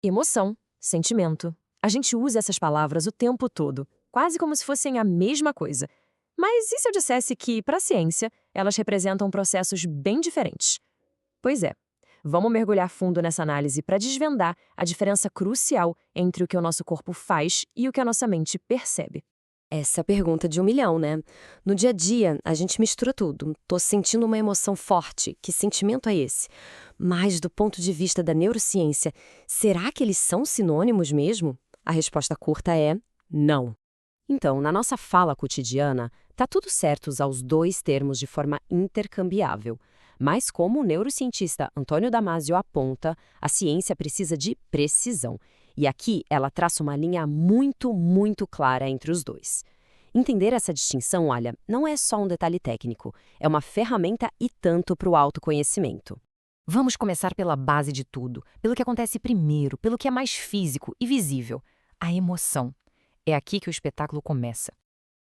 Emoção, sentimento. A gente usa essas palavras o tempo todo, quase como se fossem a mesma coisa. Mas e se eu dissesse que, para a ciência, elas representam processos bem diferentes? Pois é. Vamos mergulhar fundo nessa análise para desvendar a diferença crucial entre o que o nosso corpo faz e o que a nossa mente percebe. Essa é a pergunta de 1 milhão, né? No dia a dia, a gente mistura tudo. Tô sentindo uma emoção forte. Que sentimento é esse? Mas, do ponto de vista da neurociência, será que eles são sinônimos mesmo? A resposta curta é não. Então, na nossa fala cotidiana, tá tudo certo usar os dois termos de forma intercambiável. Mas, como o neurocientista Antônio Damasio aponta, a ciência precisa de precisão. E aqui ela traça uma linha muito, muito clara entre os dois. Entender essa distinção, olha, não é só um detalhe técnico, é uma ferramenta e tanto para o autoconhecimento. Vamos começar pela base de tudo, pelo que acontece primeiro, pelo que é mais físico e visível: a emoção. É aqui que o espetáculo começa.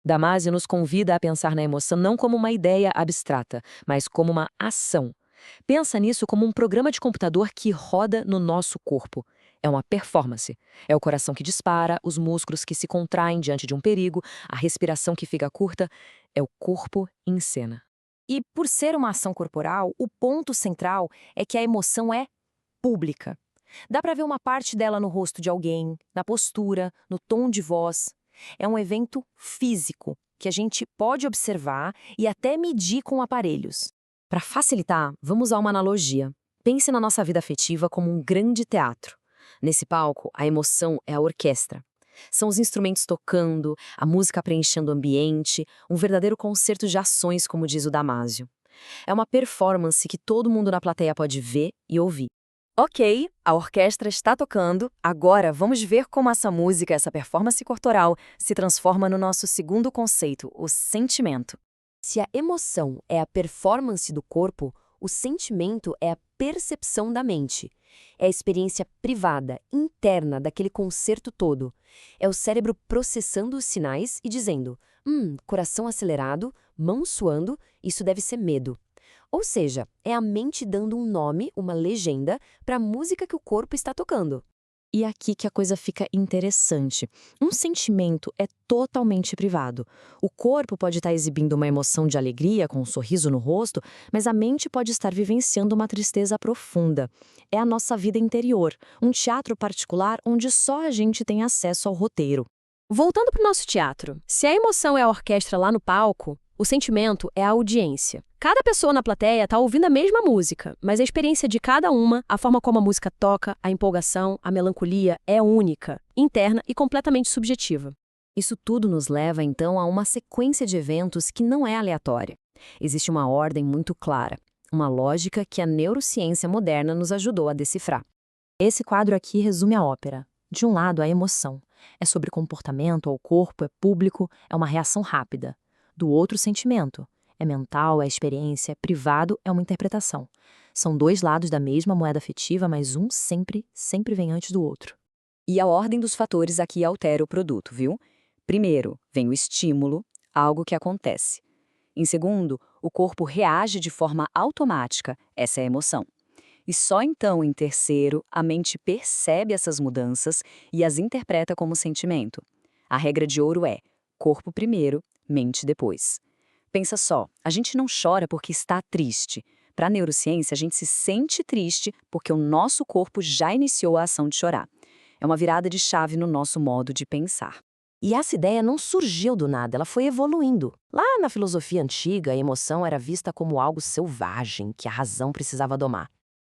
Damasio nos convida a pensar na emoção não como uma ideia abstrata, mas como uma ação. Pensa nisso como um programa de computador que roda no nosso corpo. É uma performance. É o coração que dispara, os músculos que se contraem diante de um perigo, a respiração que fica curta. É o corpo em cena. E por ser uma ação corporal, o ponto central é que a emoção é pública. Dá para ver uma parte dela no rosto de alguém, na postura, no tom de voz. É um evento físico que a gente pode observar e até medir com aparelhos. Para facilitar, vamos usar uma analogia. Pense na nossa vida afetiva como um grande teatro. Nesse palco, a emoção é a orquestra. São os instrumentos tocando, a música preenchendo o ambiente, um verdadeiro concerto de ações, como diz o Damasio. É uma performance que todo mundo na plateia pode ver e ouvir. Ok, a orquestra está tocando, agora vamos ver como essa música, essa performance corporal, se transforma no nosso segundo conceito, o sentimento. Se a emoção é a performance do corpo, o sentimento é a percepção da mente. É a experiência privada, interna daquele concerto todo. É o cérebro processando os sinais e dizendo: coração acelerado, mão suando, isso deve ser medo. Ou seja, é a mente dando um nome, uma legenda, para a música que o corpo está tocando. E é aqui que a coisa fica interessante. Um sentimento é totalmente privado. O corpo pode estar exibindo uma emoção de alegria, com um sorriso no rosto, mas a mente pode estar vivenciando uma tristeza profunda. É a nossa vida interior, um teatro particular onde só a gente tem acesso ao roteiro. Voltando para o nosso teatro, se a emoção é a orquestra lá no palco, o sentimento é a audiência. Cada pessoa na plateia está ouvindo a mesma música, mas a experiência de cada uma, a forma como a música toca, a empolgação, a melancolia é única, interna e completamente subjetiva. Isso tudo nos leva, então, a uma sequência de eventos que não é aleatória. Existe uma ordem muito clara, uma lógica que a neurociência moderna nos ajudou a decifrar. Esse quadro aqui resume a ópera. De um lado, a emoção. É sobre comportamento ao corpo, é público, é uma reação rápida. Do outro, o sentimento. É mental, é experiência, é privado, é uma interpretação. São dois lados da mesma moeda afetiva, mas um sempre vem antes do outro. E a ordem dos fatores aqui altera o produto, viu? Primeiro, vem o estímulo, algo que acontece. Em segundo, o corpo reage de forma automática, essa é a emoção. E só então, em terceiro, a mente percebe essas mudanças e as interpreta como sentimento. A regra de ouro é: corpo primeiro, mente depois. Pensa só, a gente não chora porque está triste. Para a neurociência, a gente se sente triste porque o nosso corpo já iniciou a ação de chorar. É uma virada de chave no nosso modo de pensar. E essa ideia não surgiu do nada, ela foi evoluindo. Lá na filosofia antiga, a emoção era vista como algo selvagem que a razão precisava domar.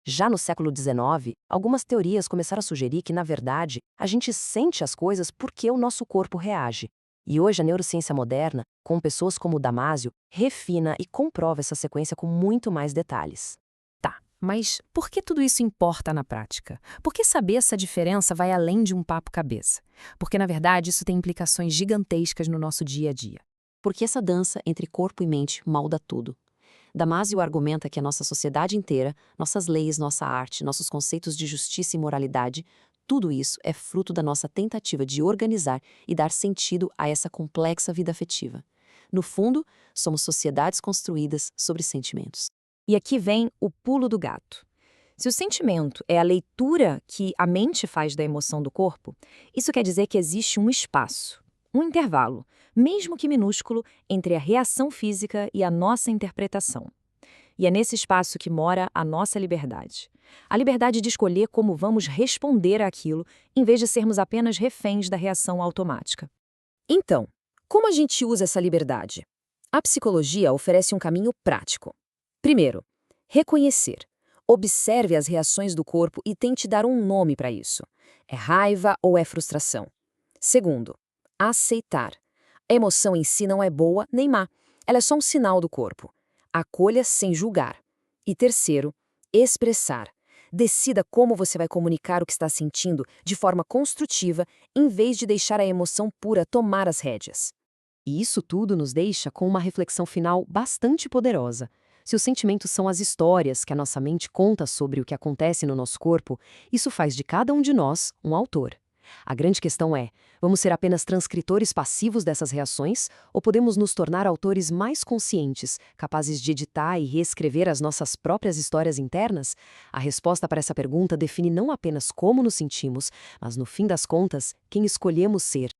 Já no século XIX, algumas teorias começaram a sugerir que, na verdade, a gente sente as coisas porque o nosso corpo reage. E hoje a neurociência moderna, com pessoas como o Damasio, refina e comprova essa sequência com muito mais detalhes. Tá, mas por que tudo isso importa na prática? Por que saber essa diferença vai além de um papo-cabeça? Porque, na verdade, isso tem implicações gigantescas no nosso dia a dia. Porque essa dança entre corpo e mente molda tudo. Damasio argumenta que a nossa sociedade inteira, nossas leis, nossa arte, nossos conceitos de justiça e moralidade, tudo isso é fruto da nossa tentativa de organizar e dar sentido a essa complexa vida afetiva. No fundo, somos sociedades construídas sobre sentimentos. E aqui vem o pulo do gato. Se o sentimento é a leitura que a mente faz da emoção do corpo, isso quer dizer que existe um espaço, um intervalo, mesmo que minúsculo, entre a reação física e a nossa interpretação. E é nesse espaço que mora a nossa liberdade. A liberdade de escolher como vamos responder àquilo, em vez de sermos apenas reféns da reação automática. Então, como a gente usa essa liberdade? A psicologia oferece um caminho prático. Primeiro, reconhecer. Observe as reações do corpo e tente dar um nome para isso. É raiva ou é frustração? Segundo, aceitar. A emoção em si não é boa nem má. Ela é só um sinal do corpo. Acolha sem julgar. E terceiro, expressar. Decida como você vai comunicar o que está sentindo de forma construtiva, em vez de deixar a emoção pura tomar as rédeas. E isso tudo nos deixa com uma reflexão final bastante poderosa. Se os sentimentos são as histórias que a nossa mente conta sobre o que acontece no nosso corpo, isso faz de cada um de nós um autor. A grande questão é, vamos ser apenas transcritores passivos dessas reações ou podemos nos tornar autores mais conscientes, capazes de editar e reescrever as nossas próprias histórias internas? A resposta para essa pergunta define não apenas como nos sentimos, mas no fim das contas, quem escolhemos ser.